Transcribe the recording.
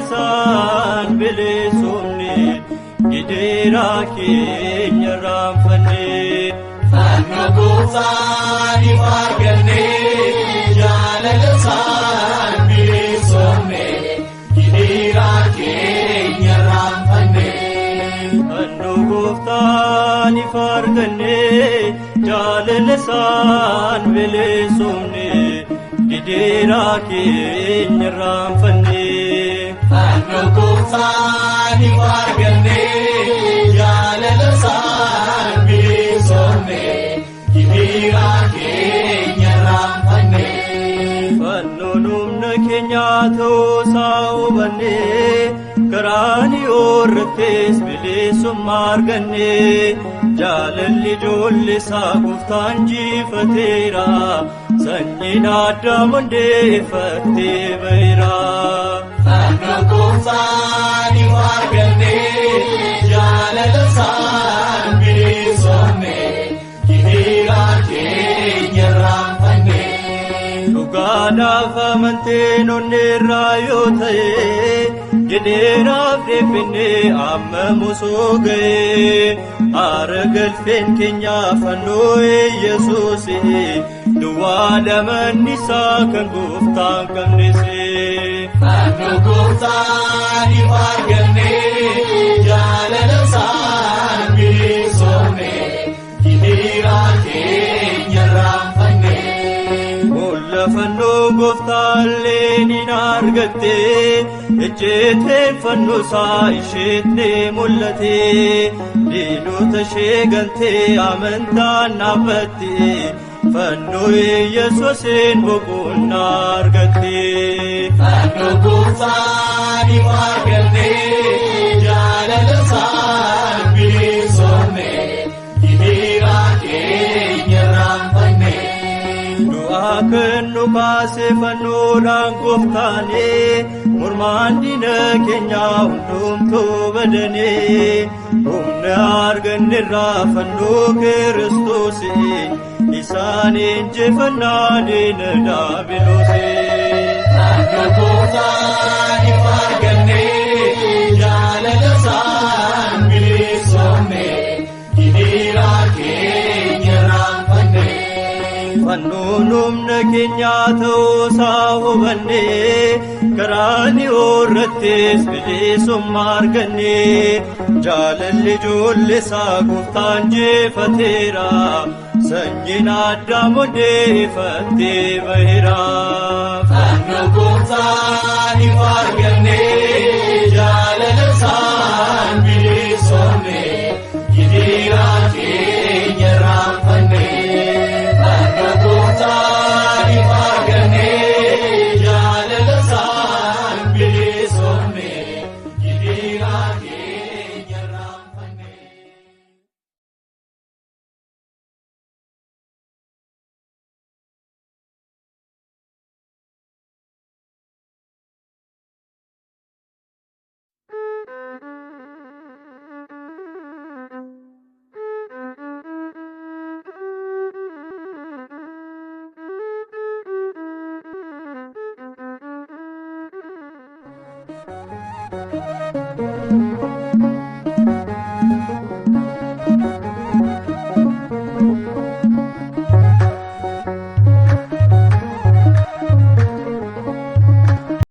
jaalallasaan bilisumne gideera keenya raanfanne. Fannoo Gooftaan arganne jaalallasaan bilisumne gideera keenya raanfanne. Fannoo Gooftaan arganne jaalallasaan bilisumne gideera keenya raanfanne. Fannoo Gooftaan arganne jaalallasaan bilisumne gideera keenya raanfanne. Fannoon humna keenyaa ta'uusaa hubanne karaan irrattis bilisummaa arganne. Jaalalli ijoollesaa Gooftaan injifateera sanyiin Addaam hundeeffattee baheera. Fannoo Gooftaan arganne jaalallasaan bilisumne gideera keenya raanfanne. Dhugaadhaaf amanteen onneerraa yoo ta'e gideeraaf deebinnee amma musoo ga'e. Aara galfeen keenya fannoo Yesuusi duwwaa lamannisaa kan Gooftaan qabnese. Fannoo Gooftaan arganne jaalallasaan bilisumne gideera keenya raanfanne. Mulla fannoo Gooftaan leenin argatte ejjeeteen fannoosaa isheetti mul'ate. Diinota ishee gantee amantaan dhaabbatte fannoo Yesuusiin boqonnaa argatte. Fannoo Gooftaan arganne jaalallasaan bilisumne gideera keenya raanfanne. Du'aa kan nu kaase fannoodhaan Gooftaane mormaan diina keenyaa hundumtuu badane. Humna arganneerraa fannoo Kiristoosi isaan injifannaa diina daabiloose. Fannoo Gooftaan arganne jaalallasaan bilisumne gideera keenya raanfanne. Fannoon humna keenyaa ta'uusaa hubanne karaan irrattis bilisummaa arganne. Jaalalli ijoollesaa Gooftaan injifateera sanyiin Addaam hundeeffattee baheera. Fannoo Gooftaan arganne jaalallasaan bilisumne gideera keenya